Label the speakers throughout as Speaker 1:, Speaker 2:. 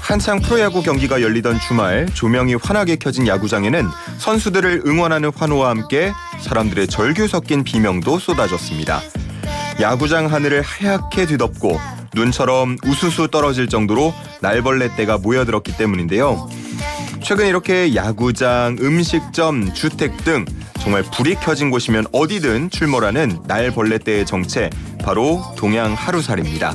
Speaker 1: 한창 프로야구 경기가 열리던 주말 조명이 환하게 켜진 야구장에는 선수들을 응원하는 환호와 함께 사람들의 절규 섞인 비명도 쏟아졌습니다. 야구장 하늘을 하얗게 뒤덮고 눈처럼 우수수 떨어질 정도로 날벌레 떼가 모여들었기 때문인데요. 최근 이렇게 야구장, 음식점, 주택 등 정말 불이 켜진 곳이면 어디든 출몰하는 날벌레 떼의 정체, 바로 동양 하루살입니다.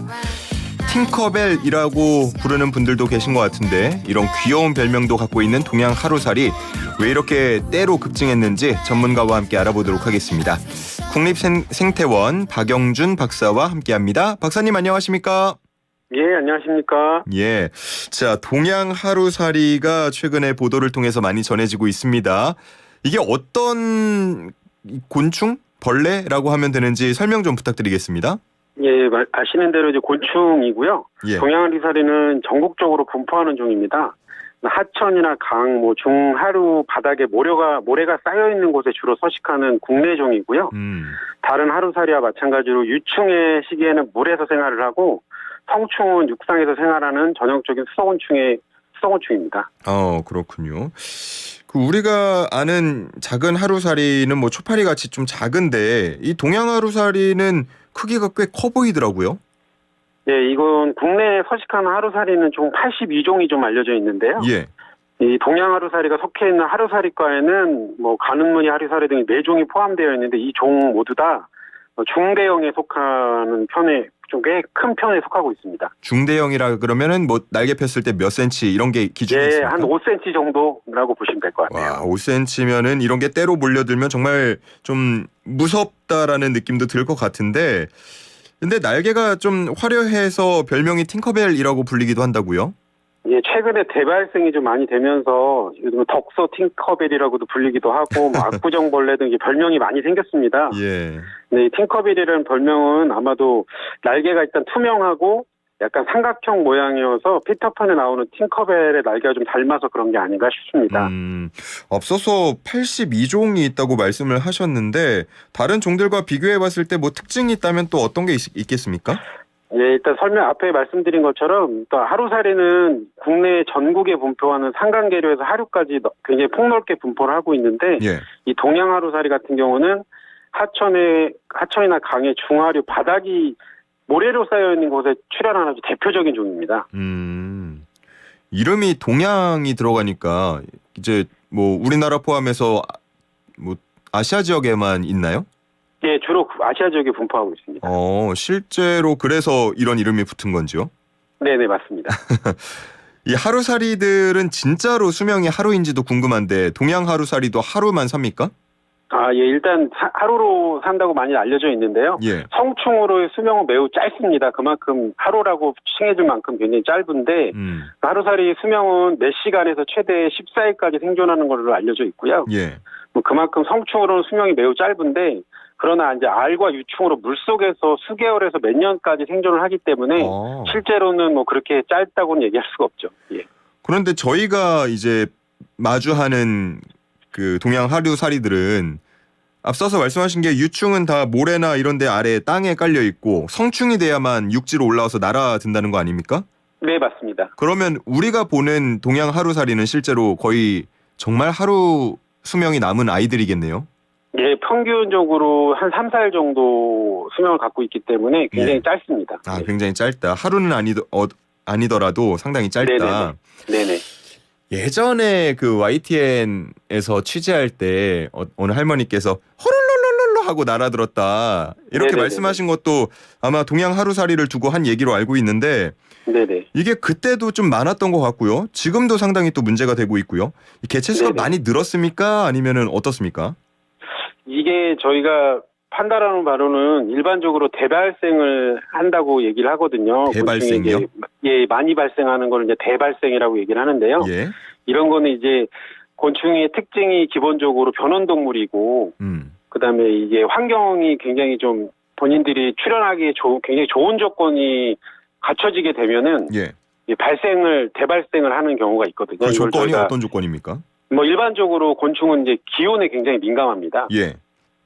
Speaker 1: 팅커벨이라고 부르는 분들도 계신 것 같은데 이런 귀여운 별명도 갖고 있는 동양 하루살이 왜 이렇게 때로 급증했는지 전문가와 함께 알아보도록 하겠습니다. 국립생태원 박영준 박사와 함께합니다. 박사님 안녕하십니까?
Speaker 2: 예, 안녕하십니까?
Speaker 1: 예, 자 동양 하루살이가 최근에 보도를 통해서 많이 전해지고 있습니다. 이게 어떤 곤충? 벌레라고 하면 되는지 설명 좀 부탁드리겠습니다.
Speaker 2: 예, 아시는 대로 이제 곤충이고요.
Speaker 1: 예.
Speaker 2: 동양하루살이는 전국적으로 분포하는 종입니다. 하천이나 강, 중하루 바닥에 모래가 쌓여 있는 곳에 주로 서식하는 국내 종이고요. 다른 하루살이와 마찬가지로 유충의 시기에는 물에서 생활을 하고 성충은 육상에서 생활하는 전형적인 수소곤충입니다.
Speaker 1: 그렇군요. 우리가 아는 작은 하루살이는 초파리 같이 좀 작은데 이 동양 하루살이는 크기가 꽤 커 보이더라고요.
Speaker 2: 예, 이건 국내에 서식하는 하루살이는 총 82종이 좀 알려져 있는데요.
Speaker 1: 예.
Speaker 2: 이 동양 하루살이가 속해 있는 하루살이과에는 가는무늬 하루살이 등 4종이 포함되어 있는데 이 종 모두 다 중대형에 속하는 편에 좀 꽤 큰 편에 속하고 있습니다.
Speaker 1: 중대형이라 그러면은 날개 폈을 때 몇 센치 이런 게 기준이 있습니까?
Speaker 2: 한 5cm 정도라고 보시면 될 것 같아요.
Speaker 1: 와, 5cm면은 이런 게 때로 몰려들면 정말 좀 무섭다라는 느낌도 들 것 같은데, 근데 날개가 좀 화려해서 별명이 팅커벨이라고 불리기도 한다고요?
Speaker 2: 예, 최근에 대발생이 좀 많이 되면서 요즘 덕서 팅커벨이라고도 불리기도 하고 압구정벌레 등 별명이 많이 생겼습니다.
Speaker 1: 예.
Speaker 2: 네, 팅커벨이라는 별명은 아마도 날개가 일단 투명하고 약간 삼각형 모양이어서 피터판에 나오는 팅커벨의 날개가 좀 닮아서 그런 게 아닌가 싶습니다.
Speaker 1: 앞서서 82종이 있다고 말씀을 하셨는데 다른 종들과 비교해봤을 때 특징이 있다면 또 어떤 게 있겠습니까?
Speaker 2: 예, 일단 앞에 말씀드린 것처럼 또 하루살이는 국내 전국에 분포하는 산간계류에서 하류까지 굉장히 폭넓게 분포를 하고 있는데
Speaker 1: 예.
Speaker 2: 이 동양 하루살이 같은 경우는 하천이나 강의 중하류 바닥이 모래로 쌓여 있는 곳에 출현하는 아주 대표적인 종입니다.
Speaker 1: 이름이 동양이 들어가니까 이제 우리나라 포함해서 아시아 지역에만 있나요?
Speaker 2: 예, 주로 아시아 지역에 분포하고 있습니다.
Speaker 1: 실제로 그래서 이런 이름이 붙은 건지요?
Speaker 2: 네네, 맞습니다.
Speaker 1: 이 하루살이들은 진짜로 수명이 하루인지도 궁금한데 동양 하루살이도 하루만 삽니까?
Speaker 2: 예, 일단 하루로 산다고 많이 알려져 있는데요.
Speaker 1: 예.
Speaker 2: 성충으로의 수명은 매우 짧습니다. 그만큼 하루라고 칭해줄 만큼 굉장히 짧은데 하루살이 수명은 몇 시간에서 최대 14일까지 생존하는 걸로 알려져 있고요.
Speaker 1: 예.
Speaker 2: 그만큼 성충으로는 수명이 매우 짧은데 그러나 이제 알과 유충으로 물속에서 수개월에서 몇 년까지 생존을 하기 때문에 실제로는 그렇게 짧다고는 얘기할 수가 없죠. 예.
Speaker 1: 그런데 저희가 이제 마주하는 그 동양 하루살이들은 앞서서 말씀하신 게 유충은 다 모래나 이런 데 아래 땅에 깔려 있고 성충이 돼야만 육지로 올라와서 날아든다는 거 아닙니까?
Speaker 2: 네, 맞습니다.
Speaker 1: 그러면 우리가 보는 동양 하루살이는 실제로 거의 정말 하루 수명이 남은 아이들이겠네요.
Speaker 2: 예, 평균적으로 한 3, 4일 정도 수명을 갖고 있기 때문에 굉장히 짧습니다. 네.
Speaker 1: 굉장히 짧다. 하루는 아니더라도 상당히 짧다.
Speaker 2: 네네.
Speaker 1: 예전에 그 YTN에서 취재할 때 어느 할머니께서 호롤롤롤롤 하고 날아들었다 이렇게
Speaker 2: 네네네.
Speaker 1: 말씀하신 것도 아마 동양 하루살이를 두고 한 얘기로 알고 있는데
Speaker 2: 네네.
Speaker 1: 이게 그때도 좀 많았던 것 같고요. 지금도 상당히 또 문제가 되고 있고요. 이 개체수가
Speaker 2: 네네.
Speaker 1: 많이 늘었습니까? 아니면은 어떻습니까?
Speaker 2: 이게 저희가 판단하는 바로는 일반적으로 대발생을 한다고 얘기를 하거든요.
Speaker 1: 대발생이요?
Speaker 2: 예, 많이 발생하는 걸 이제 대발생이라고 얘기를 하는데요.
Speaker 1: 예.
Speaker 2: 이런 거는 이제 곤충의 특징이 기본적으로 변온동물이고, 그다음에 이게 환경이 굉장히 좀 본인들이 출현하기 굉장히 좋은 조건이 갖춰지게 되면은 대발생을 하는 경우가 있거든요.
Speaker 1: 그 조건이 어떤 조건입니까?
Speaker 2: 일반적으로 곤충은 이제 기온에 굉장히 민감합니다.
Speaker 1: 예.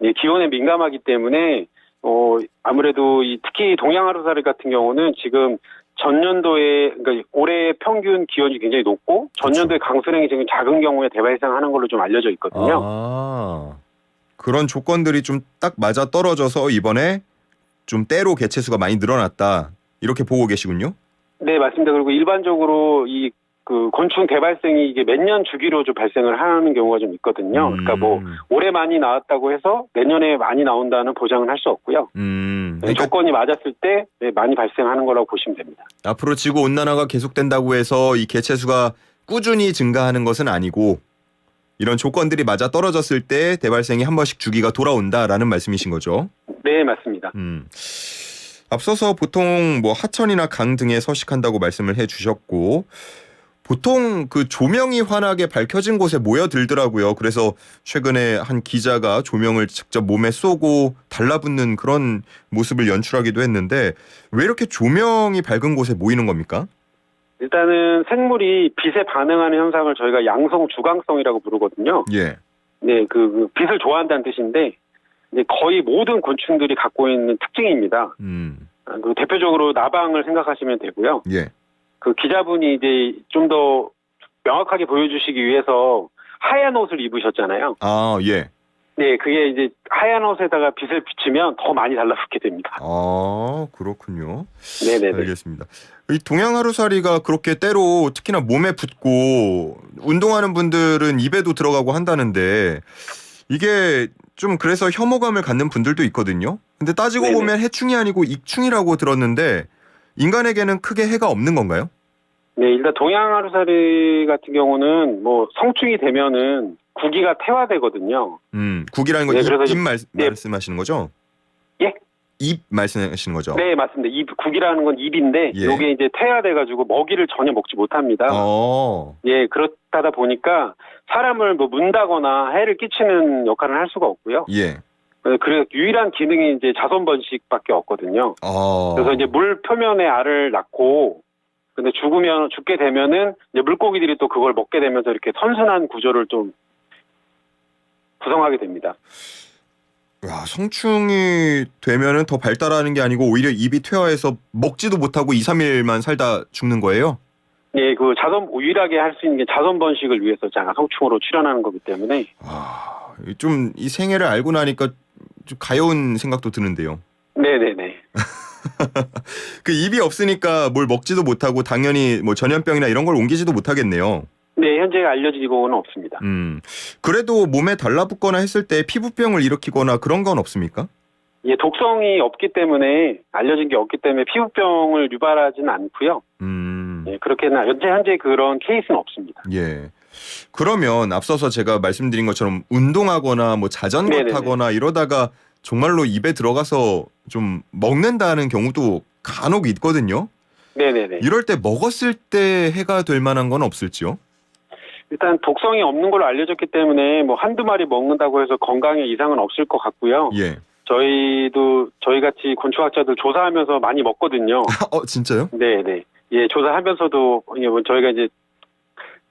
Speaker 2: 예, 기온에 민감하기 때문에 아무래도 특히 동양 하루살이 같은 경우는 지금 전년도에 그러니까 올해 평균 기온이 굉장히 높고 전년도에 강수량이 지금 작은 경우에 대발생하는 걸로 좀 알려져 있거든요.
Speaker 1: 아, 그런 조건들이 좀 딱 맞아 떨어져서 이번에 좀 때로 개체수가 많이 늘어났다 이렇게 보고 계시군요.
Speaker 2: 네, 맞습니다. 그리고 일반적으로 이 그 곤충 대발생이 이게 몇 년 주기로 좀 발생을 하는 경우가 좀 있거든요. 그러니까 뭐 올해 많이 나왔다고 해서 내년에 많이 나온다는 보장은 할 수 없고요. 그러니까 조건이 맞았을 때 많이 발생하는 거라고 보시면 됩니다.
Speaker 1: 앞으로 지구 온난화가 계속된다고 해서 이 개체수가 꾸준히 증가하는 것은 아니고 이런 조건들이 맞아 떨어졌을 때 대발생이 한 번씩 주기가 돌아온다라는 말씀이신 거죠?
Speaker 2: 네, 맞습니다.
Speaker 1: 앞서서 보통 뭐 하천이나 강 등에 서식한다고 말씀을 해주셨고 보통 그 조명이 환하게 밝혀진 곳에 모여들더라고요. 그래서 최근에 한 기자가 조명을 직접 몸에 쏘고 달라붙는 그런 모습을 연출하기도 했는데 왜 이렇게 조명이 밝은 곳에 모이는 겁니까?
Speaker 2: 일단은 생물이 빛에 반응하는 현상을 저희가 양성 주광성이라고 부르거든요.
Speaker 1: 예.
Speaker 2: 네, 그 빛을 좋아한다는 뜻인데 이제 거의 모든 곤충들이 갖고 있는 특징입니다. 그 대표적으로 나방을 생각하시면 되고요.
Speaker 1: 예.
Speaker 2: 그 기자분이 이제 좀 더 명확하게 보여주시기 위해서 하얀 옷을 입으셨잖아요.
Speaker 1: 아, 예.
Speaker 2: 네, 그게 이제 하얀 옷에다가 빛을 비추면 더 많이 달라붙게 됩니다.
Speaker 1: 아, 그렇군요.
Speaker 2: 네네네.
Speaker 1: 알겠습니다. 이 동양하루살이가 그렇게 때로 특히나 몸에 붙고 운동하는 분들은 입에도 들어가고 한다는데 이게 좀 그래서 혐오감을 갖는 분들도 있거든요. 근데 따지고
Speaker 2: 네네.
Speaker 1: 보면 해충이 아니고 익충이라고 들었는데 인간에게는 크게 해가 없는 건가요?
Speaker 2: 네, 일단 동양하루살이 같은 경우는 뭐 성충이 되면은 구기가 태화되거든요.
Speaker 1: 국이라는 건
Speaker 2: 네,
Speaker 1: 입,
Speaker 2: 그래서
Speaker 1: 입
Speaker 2: 네.
Speaker 1: 말씀하시는 거죠?
Speaker 2: 예?
Speaker 1: 입 말씀하시는 거죠?
Speaker 2: 네, 맞습니다. 국이라는 건 입인데
Speaker 1: 예.
Speaker 2: 이게 이제 태화돼가지고 먹이를 전혀 먹지 못합니다. 예, 그렇다 보니까 사람을 뭐 문다거나 해를 끼치는 역할을 할 수가 없고요.
Speaker 1: 예.
Speaker 2: 그래서 유일한 기능이 이제 자손 번식밖에 없거든요. 그래서 이제 물 표면에 알을 낳고 근데 죽게 되면은 이제 물고기들이 또 그걸 먹게 되면서 이렇게 선순환 구조를 좀 구성하게 됩니다.
Speaker 1: 야, 성충이 되면은 더 발달하는 게 아니고 오히려 입이 퇴화해서 먹지도 못하고 2, 3일만 살다 죽는 거예요?
Speaker 2: 네, 그 유일하게 할 수 있는 게 자손 번식을 위해서 성충으로 출현하는 거기 때문에.
Speaker 1: 좀 이 생애를 알고 나니까 좀 가여운 생각도 드는데요.
Speaker 2: 네네네.
Speaker 1: 그 입이 없으니까 뭘 먹지도 못하고 당연히 뭐 전염병이나 이런 걸 옮기지도 못하겠네요.
Speaker 2: 네, 현재 알려지고는 없습니다.
Speaker 1: 그래도 몸에 달라붙거나 했을 때 피부병을 일으키거나 그런 건 없습니까?
Speaker 2: 예, 독성이 없기 때문에 알려진 게 없기 때문에 피부병을 유발하지는 않고요. 예, 그렇게는 현재 그런 케이스는 없습니다.
Speaker 1: 예. 그러면 앞서서 제가 말씀드린 것처럼 운동하거나 뭐 자전거
Speaker 2: 네네네.
Speaker 1: 타거나 이러다가 정말로 입에 들어가서 좀 먹는다는 경우도 간혹 있거든요.
Speaker 2: 네네네.
Speaker 1: 이럴 때 먹었을 때 해가 될 만한 건 없을지요?
Speaker 2: 일단 독성이 없는 걸로 알려졌기 때문에 뭐 한두 마리 먹는다고 해서 건강에 이상은 없을 것 같고요.
Speaker 1: 예.
Speaker 2: 저희 같이 곤충학자들 조사하면서 많이 먹거든요.
Speaker 1: 진짜요?
Speaker 2: 네네. 예, 조사하면서도 저희가 이제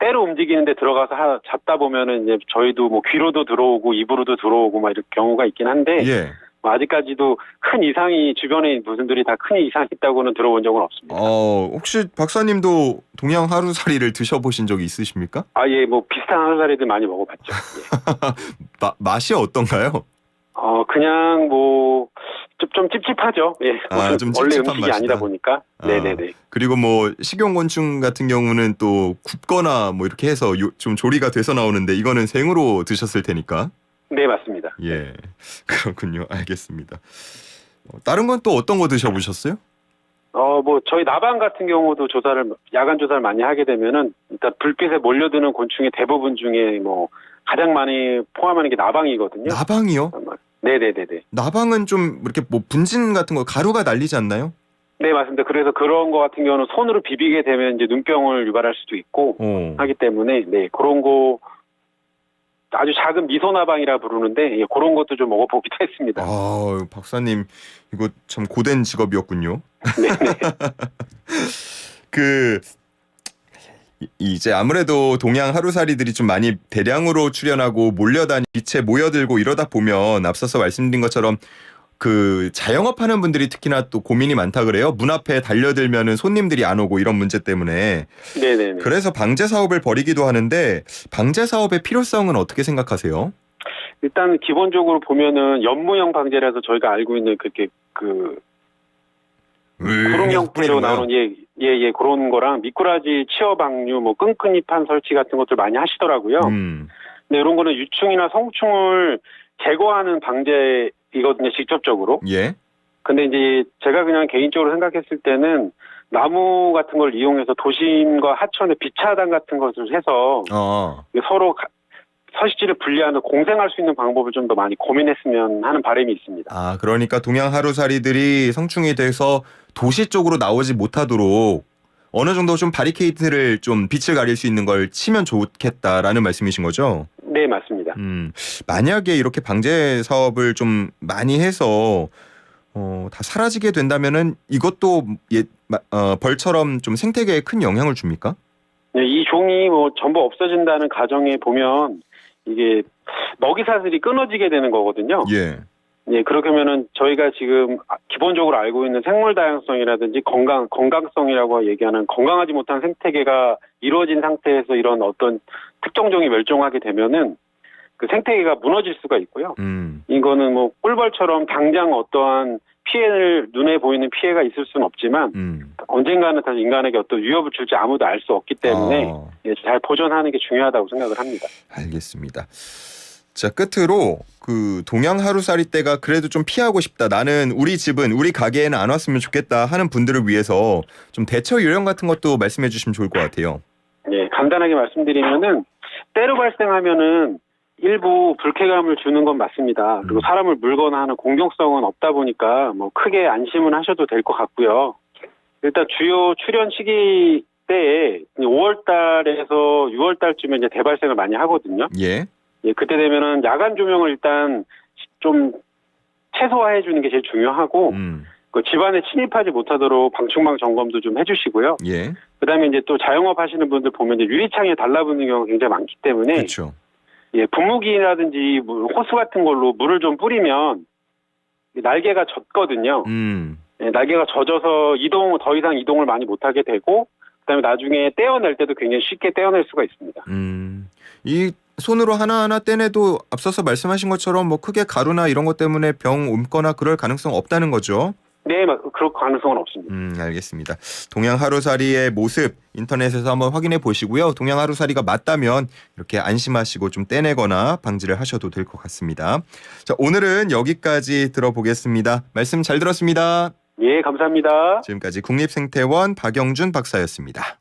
Speaker 2: 때로 움직이는데 들어가서 잡다 보면은 이제 저희도 뭐 귀로도 들어오고 입으로도 들어오고 막 이런 경우가 있긴 한데
Speaker 1: 예.
Speaker 2: 뭐 아직까지도 큰 이상이 주변에 분들이 다 큰 이상이 있다고는 들어본 적은 없습니다.
Speaker 1: 혹시 박사님도 동양 하루살이를 드셔보신 적이 있으십니까?
Speaker 2: 예, 뭐 비슷한 하루살이들 많이 먹어봤죠. 예.
Speaker 1: 맛이 어떤가요?
Speaker 2: 그냥 뭐 좀 찝찝하죠. 예.
Speaker 1: 좀
Speaker 2: 원래
Speaker 1: 찝찝한
Speaker 2: 음식이
Speaker 1: 맛이다.
Speaker 2: 아니다 보니까. 네네네.
Speaker 1: 그리고 뭐 식용곤충 같은 경우는 또 굽거나 뭐 이렇게 해서 좀 조리가 돼서 나오는데 이거는 생으로 드셨을 테니까.
Speaker 2: 네, 맞습니다.
Speaker 1: 예, 그렇군요. 알겠습니다. 다른 건 또 어떤 거 드셔보셨어요?
Speaker 2: 뭐 저희 나방 같은 경우도 야간 조사를 많이 하게 되면은 일단 불빛에 몰려드는 곤충의 대부분 중에 뭐 가장 많이 포함하는 게 나방이거든요.
Speaker 1: 나방이요?
Speaker 2: 네네네네.
Speaker 1: 나방은 좀 이렇게 뭐 분진 같은 거 가루가 날리지 않나요?
Speaker 2: 네, 맞습니다. 그래서 그런 거 같은 경우는 손으로 비비게 되면 이제 눈병을 유발할 수도 있고 하기 때문에 네, 그런 거 아주 작은 미소나방이라 부르는데 그런 것도 좀 먹어보기도 했습니다.
Speaker 1: 박사님 이거 참 고된 직업이었군요.
Speaker 2: 네네.
Speaker 1: 이제 아무래도 동양 하루살이들이 좀 많이 대량으로 출현하고 몰려다니 빛에 모여들고 이러다 보면 앞서서 말씀드린 것처럼 그 자영업 하는 분들이 특히나 또 고민이 많다 그래요. 문 앞에 달려들면은 손님들이 안 오고 이런 문제 때문에.
Speaker 2: 네네네.
Speaker 1: 그래서 방제 사업을 벌이기도 하는데 방제 사업의 필요성은 어떻게 생각하세요?
Speaker 2: 일단 기본적으로 보면은 연무형 방제라서 저희가 알고 있는 그렇게 구름 형태로 나오는 예 그런 거랑 미꾸라지 치어 방류, 뭐 끈끈이판 설치 같은 것들 많이 하시더라고요. 근데 이런 거는 유충이나 성충을 제거하는 방제이거든요, 직접적으로.
Speaker 1: 예.
Speaker 2: 근데 이제 제가 그냥 개인적으로 생각했을 때는 나무 같은 걸 이용해서 도심과 하천의 비차단 같은 것을 해서 서로 서식지를 분리하는 공생할 수 있는 방법을 좀 더 많이 고민했으면 하는 바람이 있습니다.
Speaker 1: 아, 그러니까 동양 하루살이들이 성충이 돼서 도시 쪽으로 나오지 못하도록 어느 정도 좀 바리케이트를 좀 빛을 가릴 수 있는 걸 치면 좋겠다라는 말씀이신 거죠?
Speaker 2: 네, 맞습니다.
Speaker 1: 만약에 이렇게 방제 사업을 좀 많이 해서 다 사라지게 된다면은 이것도 벌처럼 좀 생태계에 큰 영향을 줍니까?
Speaker 2: 네, 이 종이 뭐 전부 없어진다는 가정에 보면 이게 먹이사슬이 끊어지게 되는 거거든요.
Speaker 1: 예.
Speaker 2: 예, 그렇게 하면은 저희가 지금 기본적으로 알고 있는 생물 다양성이라든지 건강성이라고 얘기하는 건강하지 못한 생태계가 이루어진 상태에서 이런 어떤 특정 종이 멸종하게 되면은 그 생태계가 무너질 수가 있고요. 이거는 뭐 꿀벌처럼 당장 어떠한 피해를 눈에 보이는 피해가 있을 수는 없지만 언젠가는 다시 인간에게 어떤 위협을 줄지 아무도 알 수 없기 때문에 예, 잘 보존하는 게 중요하다고 생각을 합니다.
Speaker 1: 알겠습니다. 자, 끝으로 그 동양 하루살이 떼가 그래도 좀 피하고 싶다. 나는 우리 집은 우리 가게에는 안 왔으면 좋겠다 하는 분들을 위해서 좀 대처 요령 같은 것도 말씀해 주시면 좋을 것 같아요. 네,
Speaker 2: 간단하게 말씀드리면은 때로 발생하면은 일부 불쾌감을 주는 건 맞습니다. 그리고 사람을 물거나 하는 공격성은 없다 보니까 뭐 크게 안심은 하셔도 될 것 같고요. 일단 주요 출현 시기 때에 5월 달에서 6월 달쯤에 이제 대발생을 많이 하거든요.
Speaker 1: 예.
Speaker 2: 예, 그때 되면은 야간 조명을 일단 좀 최소화해 주는 게 제일 중요하고 그 집안에 침입하지 못하도록 방충망 점검도 좀 해주시고요.
Speaker 1: 예.
Speaker 2: 그다음에 이제 또 자영업 하시는 분들 보면 이제 유리창에 달라붙는 경우가 굉장히 많기 때문에
Speaker 1: 그렇죠.
Speaker 2: 예, 분무기라든지 호스 같은 걸로 물을 좀 뿌리면 날개가 젖거든요. 예, 날개가 젖어서 더 이상 이동을 많이 못하게 되고 그다음에 나중에 떼어낼 때도 굉장히 쉽게 떼어낼 수가 있습니다.
Speaker 1: 이 손으로 하나하나 떼내도 앞서서 말씀하신 것처럼 뭐 크게 가루나 이런 것 때문에 병 옮거나 그럴 가능성 없다는 거죠?
Speaker 2: 네, 그럴 가능성은 없습니다.
Speaker 1: 알겠습니다. 동양 하루살이의 모습 인터넷에서 한번 확인해 보시고요. 동양 하루살이가 맞다면 이렇게 안심하시고 좀 떼내거나 방지를 하셔도 될 것 같습니다. 자, 오늘은 여기까지 들어보겠습니다. 말씀 잘 들었습니다.
Speaker 2: 예, 감사합니다.
Speaker 1: 지금까지 국립생태원 박영준 박사였습니다.